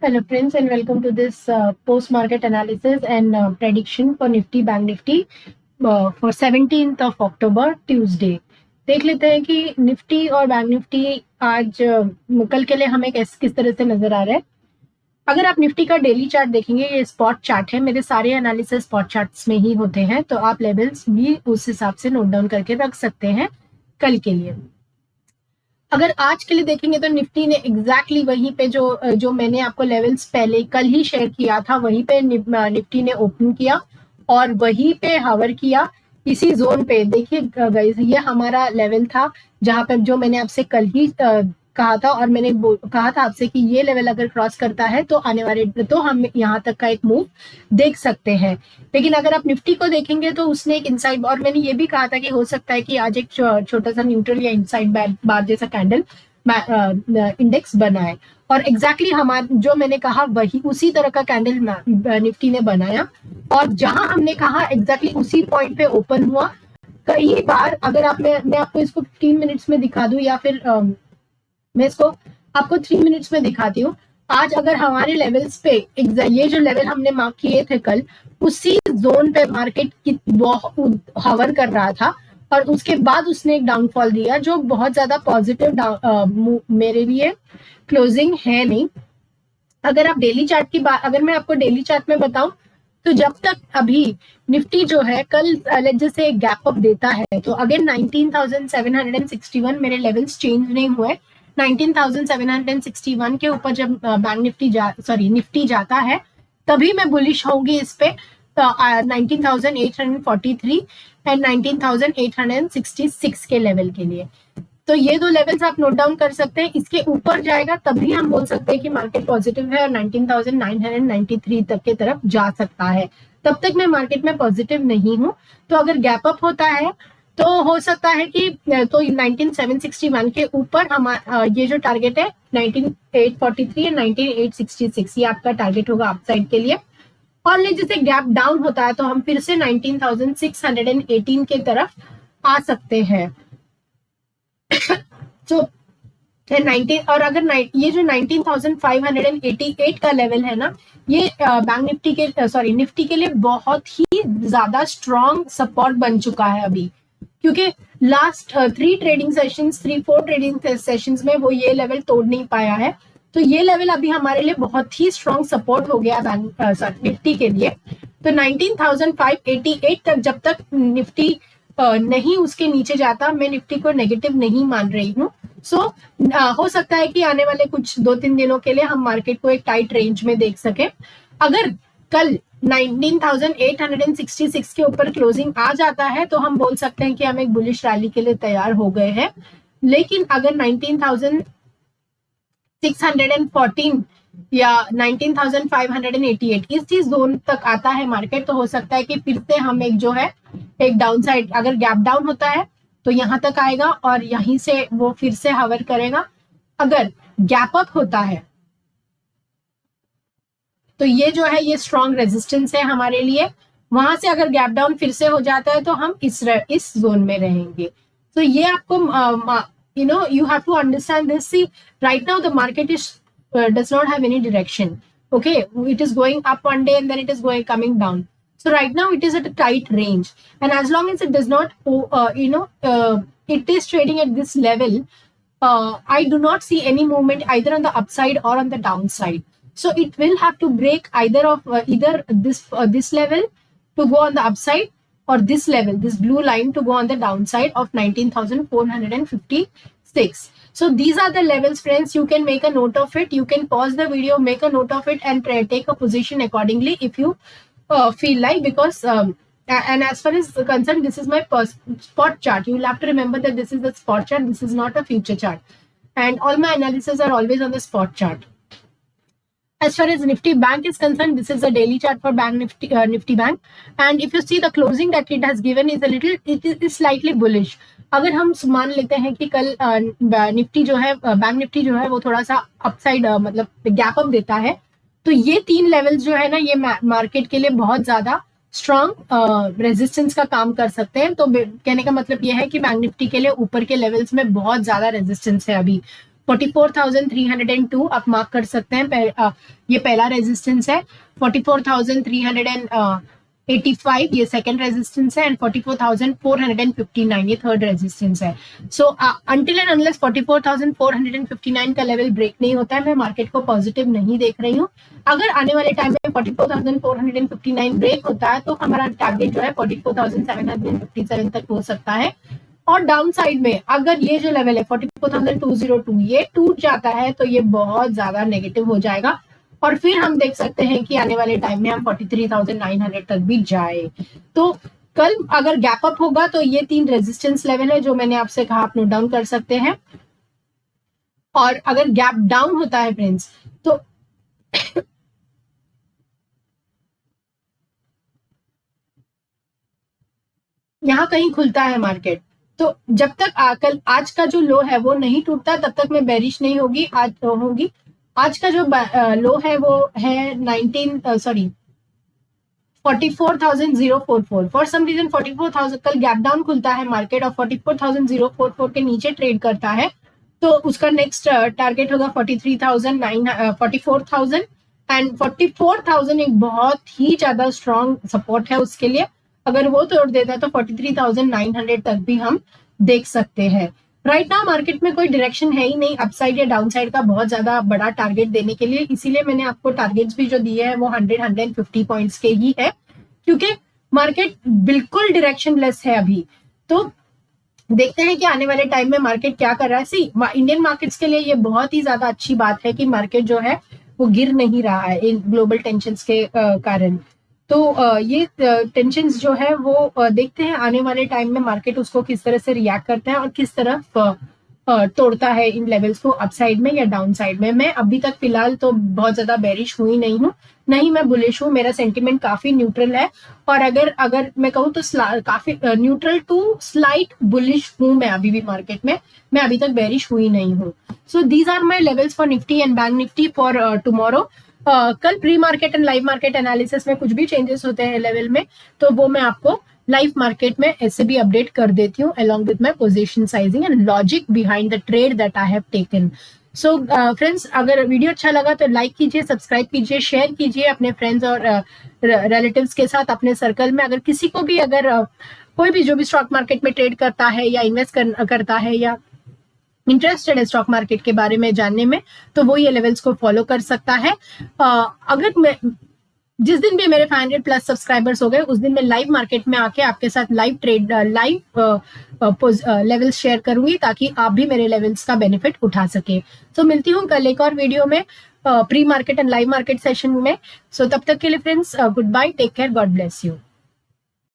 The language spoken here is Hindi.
Hello friends and welcome to this post-market analysis and prediction for Nifty Bank Nifty for 17th of October Tuesday। देख लेते हैं कि निफ्टी और बैंक निफ्टी आज कल के लिए हमें किस तरह से नजर आ रहा है। अगर आप निफ्टी का डेली चार्ट देखेंगे, ये स्पॉट चार्ट है, मेरे सारे एनालिसिस स्पॉट चार्ट्स में ही होते हैं, तो आप लेवल्स भी उस हिसाब से नोट डाउन करके रख सकते हैं कल के लिए। अगर आज के लिए देखेंगे तो निफ्टी ने एग्जैक्टली वहीं पे जो मैंने आपको लेवल्स पहले कल ही शेयर किया था, वहीं पे निफ्टी ने ओपन किया और वहीं पे हावर किया इसी जोन पे। देखिए गाइस, ये हमारा लेवल था जहां पे जो मैंने आपसे कल ही कहा था, और मैंने कहा था आपसे कि ये लेवल अगर क्रॉस करता है तो आने वाले तो हम यहाँ तक का एक मूव देख सकते हैं। लेकिन अगर आप निफ्टी को देखेंगे तो उसने एक इनसाइड, और मैंने ये भी कहा था कि हो सकता है कि आज एक छोटा सा न्यूट्रल या इनसाइड बार जैसा कैंडल इंडेक्स बनाए, और एग्जैक्टली हमारा जो मैंने कहा वही उसी तरह का कैंडल निफ्टी ने बनाया, और जहां हमने कहा एग्जैक्टली उसी पॉइंट पे ओपन हुआ। कई बार अगर आप मैं आपको इसको 15 मिनट्स में दिखा दूं, या फिर मैं इसको आपको 3 मिनट्स में दिखाती हूँ। आज अगर हमारे लेवल्स पे ये जो लेवल हमने मार्क किए थे कल, उसी जोन पे मार्केट हवर कर रहा था, और उसके बाद उसने एक डाउनफॉल दिया जो बहुत ज्यादा पॉजिटिव मेरे लिए क्लोजिंग है नहीं। अगर आप डेली चार्ट की बात, अगर मैं आपको डेली चार्ट में बताऊं, तो जब तक अभी निफ्टी जो है कल जैसे एक गैप अप देता है, तो अगर 19,761 मेरे लेवल्स चेंज नहीं हुए, 19,761 के ऊपर जब बैंक निफ्टी जाता है, तभी मैं बुलिश होंगी इस पे 19,843 एंड 19,866 के लेवल के लिए। तो ये दो लेवल्स आप नोट डाउन कर सकते हैं। इसके ऊपर जाएगा तभी हम बोल सकते हैं कि मार्केट पॉजिटिव है और 19,993 तक के तरफ जा सकता है। तब तक मैं मार्केट में पॉजिटिव नहीं हूं। तो अगर गैप अप होता है तो हो सकता है कि तो 19,761 के ऊपर ये जो टारगेट है 19,843 एंड 19,866, ये आपका टारगेट होगा अपसाइड के लिए। और जैसे गैप डाउन होता है तो हम फिर से 19,618 के तरफ आ सकते हैं। तो 19, और अगर ये जो 19,588 का लेवल है ना, ये बैंक निफ्टी के निफ्टी के लिए बहुत ही ज्यादा स्ट्रॉन्ग सपोर्ट बन चुका है अभी, क्योंकि लास्ट 3 ट्रेडिंग सेशंस में वो ये लेवल तोड़ नहीं पाया है। तो ये लेवल अभी हमारे लिए बहुत ही स्ट्रॉन्ग सपोर्ट हो गया निफ्टी के लिए। तो 19,588 तक जब तक निफ्टी नहीं उसके नीचे जाता, मैं निफ्टी को नेगेटिव नहीं मान रही हूँ। हो सकता है कि आने वाले कुछ 2-3 दिनों के लिए हम मार्केट को एक टाइट रेंज में देख सके। अगर कल 19,866 के ऊपर क्लोजिंग आ जाता है तो हम बोल सकते हैं कि हम एक बुलिश रैली के लिए तैयार हो गए हैं। लेकिन अगर 19,614 या 19,588 इस जोन तक आता है मार्केट, तो हो सकता है कि फिर से हम एक डाउन साइड, अगर गैप डाउन होता है तो यहां तक आएगा और यहीं से वो फिर से हवर करेगा। अगर गैप अप होता है तो ये जो है ये स्ट्रॉन्ग रेजिस्टेंस है हमारे लिए। वहां से अगर गैप डाउन फिर से हो जाता है तो हम इस जोन में रहेंगे। तो ये आपको you have to understand this. See, right now the market does not have any direction. Okay, it is going up one day and then it is coming down. So right now it is at a tight range, and as long as it does not it is trading at this level, I do not see any movement either on the upside or on the downside. So it will have to break either this level to go on the upside, or this level, this blue line, to go on the downside of 19,456. So these are the levels, friends. You can make a note of it. You can pause the video, make a note of it, and take a position accordingly if you feel like, because and as far as concerned, this is my spot chart. You will have to remember that this is the spot chart. This is not a future chart, and all my analysis are always on the spot chart. As far as Nifty Bank is concerned, this is a daily chart for Nifty Bank, and if you see the closing that it has given is it is slightly bullish. अगर हम मान लेते हैं कि कल निफ्टी जो है, बैंक निफ्टी जो है, वो थोड़ा सा अपसाइड मतलब गैप अप देता है, तो ये 3 लेवल्स जो है ना, ये मार्केट के लिए बहुत ज्यादा स्ट्रॉन्ग रेजिस्टेंस का काम कर सकते हैं। तो कहने का मतलब ये है कि बैंक निफ्टी के लिए ऊपर के लेवल्स में बहुत ज्यादा रेजिस्टेंस है अभी। 44,302 आप मार्क कर सकते हैं, ये पहला रेजिस्टेंस है। 44,385 ये सेकंड रेजिस्टेंस है, एंड 44,459 ये थर्ड रेजिस्टेंस है। सो अंटिल एंड अनलेस 44,459 का लेवल ब्रेक नहीं होता है, मैं मार्केट को पॉजिटिव नहीं देख रही हूँ। अगर आने वाले टाइम में 44,459 ब्रेक होता है तो हमारा टारगेट जो है 44,757 तक हो सकता है। और डाउन साइड में अगर ये जो लेवल है 44,202 ये टूट जाता है तो ये बहुत ज्यादा नेगेटिव हो जाएगा, और फिर हम देख सकते हैं कि आने वाले टाइम में हम 43,900 तक भी जाए। तो कल अगर गैप अप होगा तो ये 3 रेजिस्टेंस लेवल है जो मैंने आपसे कहा, आप नोट डाउन कर सकते हैं। और अगर गैप डाउन होता है फ्रेंड्स तो यहाँ कहीं खुलता है मार्केट, तो जब तक कल आज का जो लो है वो नहीं टूटता तब तक मैं बेरिश नहीं होगी। आज का जो लो है वो है 44,044। फॉर सम रीजन 44,000 कल गैप डाउन खुलता है मार्केट और 44,044 के नीचे ट्रेड करता है तो उसका नेक्स्ट टारगेट होगा 44,000 एंड 44,000 एक बहुत ही ज्यादा स्ट्रॉन्ग सपोर्ट है उसके लिए। अगर वो तोड़ देता है तो 43,900 तक भी हम देख सकते हैं। राइट नाउ मार्केट में कोई डायरेक्शन है ही नहीं अपसाइड या डाउनसाइड का बहुत ज्यादा बड़ा टारगेट देने के लिए, इसीलिए मैंने आपको टारगेट्स भी जो दिए हैं वो 100-150 पॉइंट्स के ही है, क्योंकि मार्केट बिल्कुल डायरेक्शन लेस है अभी। तो देखते हैं कि आने वाले टाइम में मार्केट क्या कर रहा है। सी इंडियन मार्केट्स के लिए ये बहुत ही ज्यादा अच्छी बात है कि मार्केट जो है वो गिर नहीं रहा है इन ग्लोबल टेंशंस के कारण। तो ये टेंशंस जो है वो देखते हैं आने वाले टाइम में मार्केट उसको किस तरह से रिएक्ट करता है और किस तरफ तोड़ता है इन लेवल्स को, अपसाइड में या डाउन साइड में। मैं अभी तक फिलहाल तो बहुत ज्यादा बेरिश हुई नहीं हूँ, नहीं मैं बुलिश हूँ, मेरा सेंटिमेंट काफी न्यूट्रल है। और अगर मैं कहूँ तो काफी न्यूट्रल टू स्लाइट बुलिश हूँ मैं अभी भी मार्केट में, मैं अभी तक बेरिश हुई नहीं हूँ। So these are my levels for Nifty and bank Nifty for tomorrow. कल pre market and live market analysis में कुछ भी चेंजेस होते हैं लेवल में तो वो मैं आपको लाइव मार्केट में ऐसे भी अपडेट कर देती हूँ along with my position sizing and logic behind the trade that I have taken. So friends अगर वीडियो अच्छा लगा तो लाइक कीजिए, सब्सक्राइब कीजिए, शेयर कीजिए अपने फ्रेंड्स और रिलेटिव्स के साथ, अपने सर्कल में। अगर किसी को भी अगर कोई भी जो भी स्टॉक मार्केट में ट्रेड करता है या इन्वेस्ट करता है या इंटरेस्टेड है स्टॉक मार्केट के बारे में जानने में तो वो ये लेवल्स को फॉलो कर सकता है। अगर मैं जिस दिन भी मेरे 500 प्लस सब्सक्राइबर्स हो गए उस दिन मैं लाइव मार्केट में आके आपके साथ live trade live levels share करूंगी ताकि आप भी मेरे लेवल्स का बेनिफिट उठा सके। तो मिलती हूँ कल एक और वीडियो में pre market and live market session में। सो तब तक के लिए friends good bye, take care, God bless you.